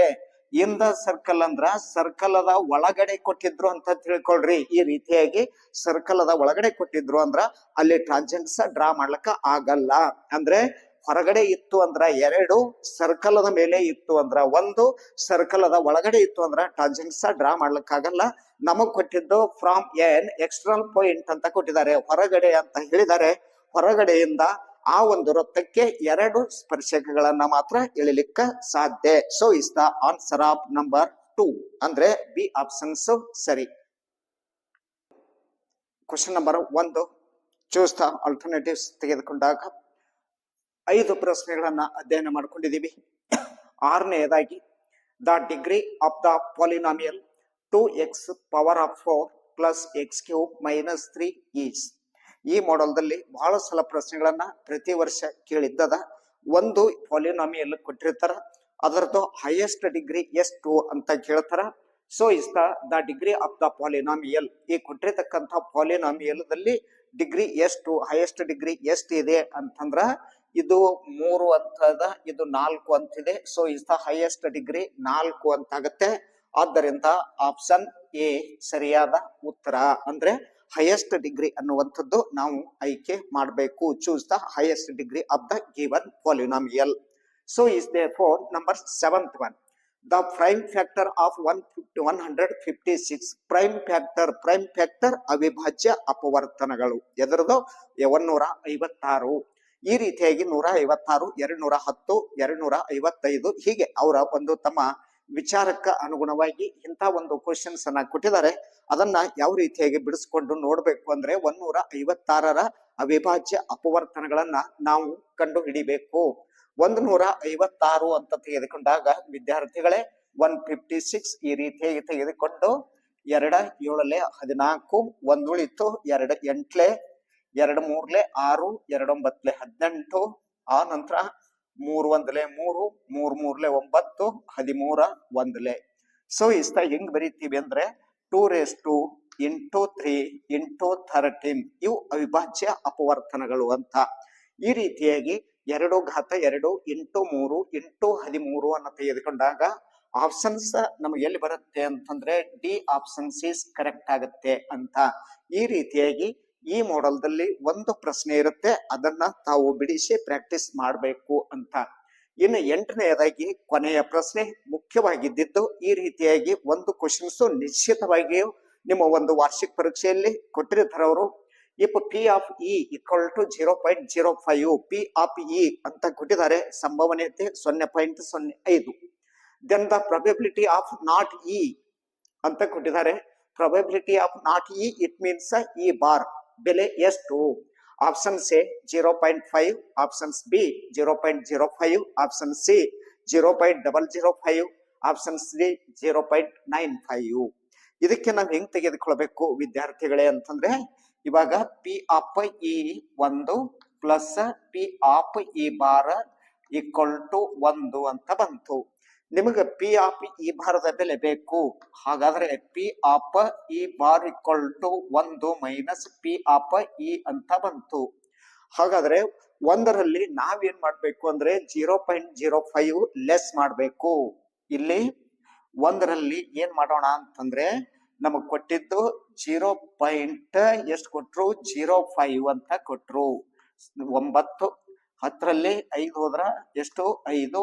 ಇನ್ ದ ಸರ್ಕಲ್ ಅಂದ್ರ ಸರ್ಕಲ್ ಅದ ಒಳಗಡೆ ಕೊಟ್ಟಿದ್ರು ಅಂತ ತಿಳ್ಕೊಳ್ರಿ. ಈ ರೀತಿಯಾಗಿ ಸರ್ಕಲ್ ಅದ ಒಳಗಡೆ ಕೊಟ್ಟಿದ್ರು ಅಂದ್ರ ಅಲ್ಲಿ ಟಾಂಜೆಂಟ್ಸ್ ಡ್ರಾ ಮಾಡ್ಲಕ್ಕ ಆಗಲ್ಲ. ಅಂದ್ರೆ ಹೊರಗಡೆ ಇತ್ತು ಅಂದ್ರ 2, ಸರ್ಕಲ್ ಅದ ಮೇಲೆ ಇತ್ತು ಅಂದ್ರ 1, ಸರ್ಕಲ್ ಅದ ಒಳಗಡೆ ಇತ್ತು ಅಂದ್ರ ಟಾಂಜೆಂಟ್ಸ್ ಡ್ರಾ ಮಾಡ್ಲಿಕ್ಕಾಗಲ್ಲ. ನಮಗ್ ಕೊಟ್ಟಿದ್ದು ಫ್ರಾಮ್ ಎನ್ ಎಕ್ಸ್ಟರ್ನಲ್ ಪಾಯಿಂಟ್ ಅಂತ ಕೊಟ್ಟಿದ್ದಾರೆ, ಹೊರಗಡೆ ಅಂತ ಹೇಳಿದ್ದಾರೆ. ಹೊರಗಡೆಯಿಂದ ಆ ಒಂದು ವೃತ್ತಕ್ಕೆ 2 ಸ್ಪರ್ಶಕಗಳನ್ನ ಮಾತ್ರ ಎಳಿಲಿಕ್ಕ ಸಾಧ್ಯ. So is the answer of number 2, ಅಂದ್ರೆ ಬಿ ಆಪ್ಷನ್ಸ್ ಸರಿ. Question number 1, choose the alternatives ತೆಗೆದುಕೊಂಡಾಗ 5 ಪ್ರಶ್ನೆಗಳನ್ನ ಅಧ್ಯಯನ ಮಾಡ್ಕೊಂಡಿದೀವಿ. 6ನೇದಾಗಿ the degree of the polynomial 2x power of 4 plus x cube minus 3 is. ಈ ಮಾಡಲ್ದಲ್ಲಿ ಬಹಳ ಸಲ ಪ್ರಶ್ನೆಗಳನ್ನ ಪ್ರತಿ ವರ್ಷ ಕೇಳಿದ್ದದ. ಒಂದು ಪಾಲಿನಾಮಿಯಲ್ ಕೊಟ್ಟಿರ್ತಾರ, ಅದರದ್ದು ಹೈಯೆಸ್ಟ್ ಡಿಗ್ರಿ ಎಷ್ಟು ಅಂತ ಕೇಳ್ತಾರ. So is the degree of the polynomial. ಈ ಕೊಟ್ಟಿರ್ತಕ್ಕಂಥ ಪಾಲಿನಾಮಿಯಲ್ದಲ್ಲಿ ಡಿಗ್ರಿ ಎಷ್ಟು, ಹೈಯೆಸ್ಟ್ ಡಿಗ್ರಿ ಎಷ್ಟು ಇದೆ ಅಂತಂದ್ರ ಇದು 3 ಅಂತದ, ಇದು 4 ಅಂತಿದೆ. So is the highest degree 4 ಅಂತ ಆಗತ್ತೆ. ಆದ್ದರಿಂದ ಆಪ್ಷನ್ ಎ ಸರಿಯಾದ ಉತ್ತರ. ಅಂದ್ರೆ ಹೈಯೆಸ್ಟ್ ಡಿಗ್ರಿ ಅನ್ನುವಂಥದ್ದು ನಾವು ಆಯ್ಕೆ ಮಾಡಬೇಕು. Choose the highest degree of the given polynomial. So is therefore number 7th one. The prime factor of 156. Prime factor ಅವಿಭಾಜ್ಯ ಅಪವರ್ತನಗಳು ಎದರದು 156. ಈ ರೀತಿಯಾಗಿ 156, 210, 255 ಹೀಗೆ ಅವರ ಒಂದು ತಮ್ಮ ವಿಚಾರಕ್ಕೆ ಅನುಗುಣವಾಗಿ ಇಂಥ ಒಂದು ಕ್ವಶನ್ಸ್ ಅನ್ನ ಕೊಟ್ಟಿದ್ದಾರೆ. ಅದನ್ನ ಯಾವ ರೀತಿಯಾಗಿ ಬಿಡಿಸ್ಕೊಂಡು ನೋಡ್ಬೇಕು ಅಂದ್ರೆ 156ರ ಅವಿಭಾಜ್ಯ ಅಪವರ್ತನಗಳನ್ನ ನಾವು ಕಂಡು ಹಿಡಿಬೇಕು. 156 ಅಂತ ತೆಗೆದುಕೊಂಡಾಗ ವಿದ್ಯಾರ್ಥಿಗಳೇ 156 ಈ ರೀತಿಯಾಗಿ ತೆಗೆದುಕೊಂಡು 2 7 14, 1 ಉಳಿತು, 2 8 2 3 6, 2 9 18, ಆ ನಂತರ 3 1 3, 3 3 9, 13 1. ಸೊ ಇಷ್ಟ ಹೆಂಗ್ ಬರೀತೀವಿ ಅಂದ್ರೆ 2 into 3 into 13 ಇವು ಅವಿಭಾಜ್ಯ ಅಪವರ್ತನಗಳು ಅಂತ. ಈ ರೀತಿಯಾಗಿ 2 ಘಾತ 2 into 3 into 13 ಅನ್ನು ತೆಗೆದುಕೊಂಡಾಗ ಆಪ್ಷನ್ಸ್ ನಮಗೆ ಎಲ್ಲಿ ಬರುತ್ತೆ ಅಂತಂದ್ರೆ ಡಿ ಆಪ್ಷನ್ಸ್ ಈಸ್ ಕರೆಕ್ಟ್ ಆಗುತ್ತೆ ಅಂತ. ಈ ರೀತಿಯಾಗಿ ಈ ಮಾಡಲ್ದಲ್ಲಿ ಒಂದು ಪ್ರಶ್ನೆ ಇರುತ್ತೆ, ಅದನ್ನ ತಾವು ಬಿಡಿಸಿ ಪ್ರಾಕ್ಟೀಸ್ ಮಾಡಬೇಕು ಅಂತ. ಇನ್ನು 8ನೇದಾಗಿ ಕೊನೆಯ ಪ್ರಶ್ನೆ ಮುಖ್ಯವಾಗಿದ್ದು, ಈ ರೀತಿಯಾಗಿ ಒಂದು ಕ್ವಶನ್ಸ್ ನಿಶ್ಚಿತವಾಗಿಯೂ ನಿಮ್ಮ ಒಂದು ವಾರ್ಷಿಕ ಪರೀಕ್ಷೆಯಲ್ಲಿ ಕೊಟ್ಟಿರ್ತಾರವರು. If P of E equal to 0.05, P of E ಅಂತ ಕೊಟ್ಟಿದ್ದಾರೆ, ಸಂಭವನೀಯತೆ 0.05. Then the probability of not E ಅಂತ ಕೊಟ್ಟಿದ್ದಾರೆ. Probability of not E it means E bar ಬೆಲೆ ಎಷ್ಟು? Option A 0.5, options B 0.05, option C 0.005, option C 0.95. ಇದಕ್ಕೆ ನಾವು ಹೆಂಗ್ ತೆಗೆದುಕೊಳ್ಬೇಕು ವಿದ್ಯಾರ್ಥಿಗಳೇ ಅಂತಂದ್ರೆ, ಇವಾಗ P of E 1 plus P of E bar equal to 1 ಅಂತ ಬಂತು. ನಿಮಗೆ ಪಿ ಆಫ್ ಇ ಬಾರದ ಬೆಲೆ ಬೇಕು. ಹಾಗಾದ್ರೆ P of E bar equal to 1 minus P of E ಅಂತ ಬಂತು. ಹಾಗಾದ್ರೆ 1ರಲ್ಲಿ ನಾವೇನ್ ಮಾಡ್ಬೇಕು ಅಂದ್ರೆ 0.05 ಲೆಸ್ ಮಾಡ್ಬೇಕು. ಇಲ್ಲಿ 1ರಲ್ಲಿ ಏನ್ ಮಾಡೋಣ ಅಂತಂದ್ರೆ ನಮಗ್ ಕೊಟ್ಟಿದ್ದು 0. ಎಷ್ಟು ಕೊಟ್ರು? 0.5 ಅಂತ ಕೊಟ್ರು. 9, 10ರಲ್ಲಿ 5 ಹೋದ್ರ ಎಷ್ಟು? 5,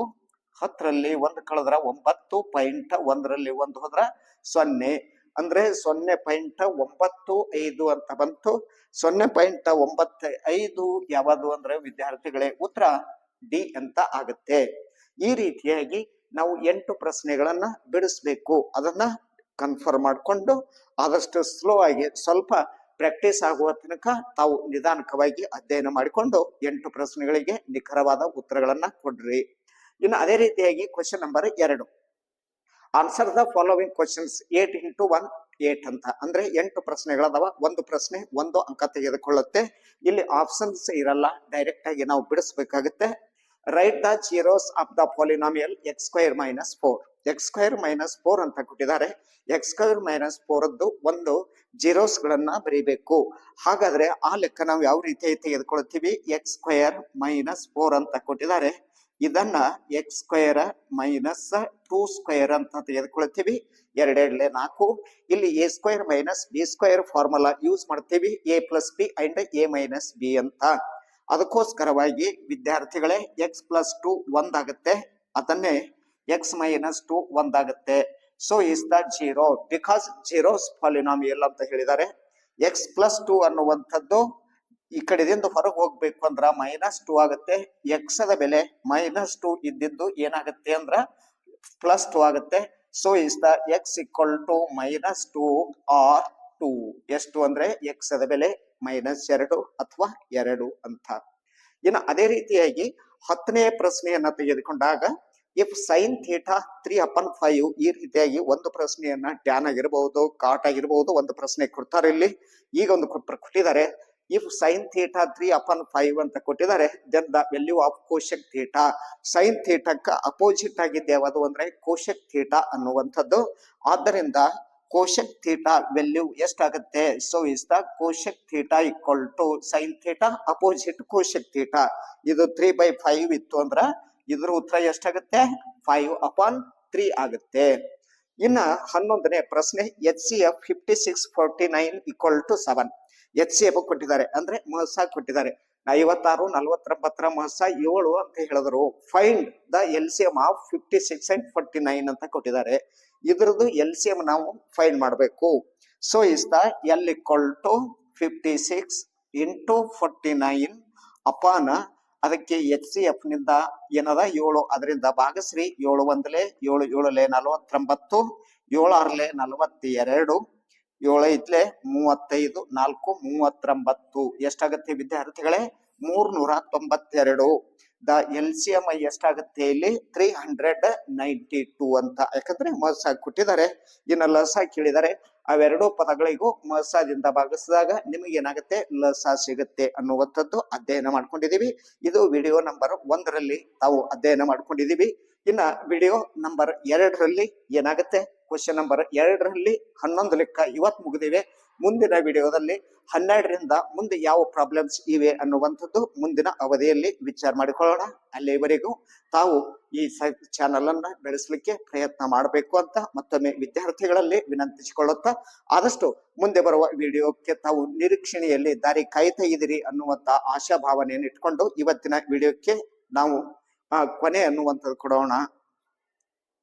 10ರಲ್ಲಿ 1 ಕಳೆದ್ರ 9.1ರಲ್ಲಿ 1 ಹೋದ್ರ 0. ಅಂದ್ರೆ 0.95 ಅಂತ ಬಂತು. 0.95 ಯಾವುದು ಅಂದ್ರೆ ವಿದ್ಯಾರ್ಥಿಗಳೇ ಉತ್ತರ ಡಿ ಅಂತ ಆಗುತ್ತೆ. ಈ ರೀತಿಯಾಗಿ ನಾವು 8 ಪ್ರಶ್ನೆಗಳನ್ನ ಬಿಡಿಸ್ಬೇಕು. ಅದನ್ನ ಕನ್ಫರ್ಮ್ ಮಾಡಿಕೊಂಡು ಆದಷ್ಟು ಸ್ಲೋ ಆಗಿ ಸ್ವಲ್ಪ ಪ್ರಾಕ್ಟೀಸ್ ಆಗುವ ತನಕ ತಾವು ನಿಧಾನಕವಾಗಿ ಅಧ್ಯಯನ ಮಾಡಿಕೊಂಡು 8 ಪ್ರಶ್ನೆಗಳಿಗೆ ನಿಖರವಾದ ಉತ್ತರಗಳನ್ನ ಕೊಡ್ರಿ. ಇನ್ನು ಅದೇ ರೀತಿಯಾಗಿ question number 2, answer the following questions 8 into 1 8 ಅಂತ ಅಂದ್ರೆ 8 ಪ್ರಶ್ನೆಗಳದಾವ. ಒಂದು ಪ್ರಶ್ನೆ 1 ಅಂಕ ತೆಗೆದುಕೊಳ್ಳುತ್ತೆ. ಇಲ್ಲಿ ಆಪ್ಷನ್ಸ್ ಇರಲ್ಲ, ಡೈರೆಕ್ಟ್ ಆಗಿ ನಾವು ಬಿಡಿಸ್ಬೇಕಾಗುತ್ತೆ. Write the zeros of the polynomial x square minus 4. X square minus 4 ಅಂತ ಕೊಟ್ಟಿದ್ದಾರೆ. ಎಕ್ಸ್ ಸ್ಕ್ವೇರ್ ಮೈನಸ್ 4 ಒಂದು ಜೀರೋಸ್ ಗಳನ್ನ ಬರೀಬೇಕು. ಹಾಗಾದ್ರೆ ಆ ಲೆಕ್ಕ ನಾವು ಯಾವ ರೀತಿ ತೆಗೆದುಕೊಳ್ತೀವಿ? ಎಕ್ಸ್ ಸ್ಕ್ವೇರ್ ಮೈನಸ್ 4 ಅಂತ ಕೊಟ್ಟಿದ್ದಾರೆ. ಇದನ್ನ ಎಕ್ಸ್ ಸ್ಕ್ವೇರ್ ಮೈನಸ್ 2 ಸ್ಕ್ವೇರ್ ಅಂತ ತೆಗೆದುಕೊಳ್ತೀವಿ. 2 2 4. ಇಲ್ಲಿ A square minus B square formula use ಮಾಡ್ತೀವಿ. A plus B and A minus B ಅಂತ. ಅದಕ್ಕೋಸ್ಕರವಾಗಿ ವಿದ್ಯಾರ್ಥಿಗಳೇ ಎಕ್ಸ್ ಪ್ಲಸ್ 2 ಒಂದಾಗುತ್ತೆ, ಅದನ್ನೇ ಎಕ್ಸ್ ಮೈನಸ್ 2 ಒಂದಾಗುತ್ತೆ. So is the zero because zeros polynomial ಅಂತ ಹೇಳಿದ್ದಾರೆ. ಎಕ್ಸ್ ಪ್ಲಸ್ 2 ಅನ್ನುವಂಥದ್ದು ಈ ಕಡೆದಿಂದ ಹೊರಗೆ ಹೋಗ್ಬೇಕು ಅಂದ್ರ -2 ಆಗುತ್ತೆ. ಎಕ್ಸ್ ದ ಬೆಲೆ -2 ಇದ್ದಿದ್ದು ಏನಾಗುತ್ತೆ ಅಂದ್ರ +2 ಆಗುತ್ತೆ. So is the x equal to -2 or 2. ಎಷ್ಟು ಅಂದ್ರೆ ಎಕ್ಸ್ ದ ಬೆಲೆ -2 ಅಥವಾ 2 ಅಂತ. ಇನ್ನು ಅದೇ ರೀತಿಯಾಗಿ 10ನೇ ಪ್ರಶ್ನೆಯನ್ನ ತೆಗೆದುಕೊಂಡಾಗ ಇಫ್ ಸೈನ್ ಥೀಟಾ 3/5 ಈ ರೀತಿಯಾಗಿ ಒಂದು ಪ್ರಶ್ನೆಯನ್ನ ಟ್ಯಾನ್ ಆಗಿರಬಹುದು, ಕಾಟ್ ಆಗಿರಬಹುದು, ಒಂದು ಪ್ರಶ್ನೆ ಕೊಡ್ತಾರೆ. ಇಲ್ಲಿ ಈಗ ಒಂದು ಕೊಟ್ಟಿದ್ದಾರೆ. ಇಫ್ ಸೈನ್ ಥೀಟಾ 3/5 ಅಂತ ಕೊಟ್ಟಿದ್ದಾರೆ, then the value of cosec theta. Sine ಥೀಟಾಕ್ಕ ಅಪೋಸಿಟ್ ಆಗಿದ್ದೆ ಯಾವುದು ಅಂದ್ರೆ ಕೋಶೆಕ್ ಥೀಟಾ ಅನ್ನುವಂಥದ್ದು. ಆದ್ದರಿಂದ ಕೋಶೆಕ್ ಥೀಟಾ ವ್ಯಾಲ್ಯೂ ಎಷ್ಟಾಗುತ್ತೆ? So is the cosec theta equal to sine theta opposite cosec theta. ಇದು 3/5 ಇತ್ತು ಅಂದ್ರ ಇದ್ರ ಉತ್ತರ ಎಷ್ಟಾಗುತ್ತೆ? 5/3 ಆಗುತ್ತೆ. ಇನ್ನ 11ನೇ ಪ್ರಶ್ನೆ HCF 5649 ಈಕ್ವಲ್ ಟು 7. HCF ಕೊಟ್ಟಿದ್ದಾರೆ ಅಂದ್ರೆ ಮಹಸ ಕೊಟ್ಟಿದ್ದಾರೆ. 56 49 ಮಹಸ 7 ಅಂತ ಹೇಳಿದ್ರು. Find the LCM of 56 and 49 ಅಂತ ಕೊಟ್ಟಿದ್ದಾರೆ. ಇದ್ರದ್ದು LCM ನಾವು ಫೈಂಡ್ ಮಾಡಬೇಕು. So is the L equal to 56 into 49 ಅಪಾನ ಅದಕ್ಕೆ HCF ನಿಂದ ಏನದ 7 ಅದರಿಂದ ಭಾಗಸ್ರಿ. 7 1 7 7 49, 7 6 42, 7 5 35, 4 39. ಎಷ್ಟಾಗುತ್ತೆ ವಿದ್ಯಾರ್ಥಿಗಳೇ? 392. ದ LCM ಎಷ್ಟಾಗುತ್ತೆ ಇಲ್ಲಿ? 392 ಅಂತ. ಯಾಕಂದ್ರೆ ಮಹಸ ಕೊಟ್ಟಿದ್ದಾರೆ, ಇನ್ನ ಲಸ ಕೇಳಿದ್ದಾರೆ. ಅವೆರಡು ಪದಗಳಿಗೂ ಮಹಸದಿಂದ ಭಾಗಿಸಿದಾಗ ನಿಮಗೆ ಏನಾಗುತ್ತೆ? ಲಸ ಸಿಗುತ್ತೆ ಅನ್ನುವಂಥದ್ದು ಅಧ್ಯಯನ ಮಾಡ್ಕೊಂಡಿದೀವಿ. ಇದು ವಿಡಿಯೋ ನಂಬರ್ 1ರಲ್ಲಿ ತಾವು ಅಧ್ಯಯನ ಮಾಡ್ಕೊಂಡಿದೀವಿ. ಇನ್ನ ವಿಡಿಯೋ ನಂಬರ್ 2ರಲ್ಲಿ ಏನಾಗುತ್ತೆ? ಕ್ವಶನ್ ನಂಬರ್ 2ರಲ್ಲಿ 11 ಲೆಕ್ಕ ಇವತ್ತು ಮುಗಿದಿವೆ. ಮುಂದಿನ ವಿಡಿಯೋದಲ್ಲಿ 12ರಿಂದ ಮುಂದೆ ಯಾವ ಪ್ರಾಬ್ಲಮ್ಸ್ ಇವೆ ಅನ್ನುವಂಥದ್ದು ಮುಂದಿನ ಅವಧಿಯಲ್ಲಿ ವಿಚಾರ ಮಾಡಿಕೊಳ್ಳೋಣ. ಅಲ್ಲಿವರೆಗೂ ತಾವು ಈ ಚಾನಲ್ ಅನ್ನ ಬೆಳೆಸಲಿಕ್ಕೆ ಪ್ರಯತ್ನ ಮಾಡಬೇಕು ಅಂತ ಮತ್ತೊಮ್ಮೆ ವಿದ್ಯಾರ್ಥಿಗಳಲ್ಲಿ ವಿನಂತಿಸಿಕೊಳ್ಳುತ್ತಾ, ಆದಷ್ಟು ಮುಂದೆ ಬರುವ ವಿಡಿಯೋಕ್ಕೆ ತಾವು ನಿರೀಕ್ಷಣೆಯಲ್ಲಿ ದಾರಿ ಕಾಯ್ತಾ ಇದ್ದೀರಿ ಅನ್ನುವಂತ ಆಶಾಭಾವನೆಯನ್ನು ಇಟ್ಕೊಂಡು ಇವತ್ತಿನ ವಿಡಿಯೋಕ್ಕೆ ನಾವು ಕೊನೆ ಅನ್ನುವಂಥದ್ದು ಕೊಡೋಣ.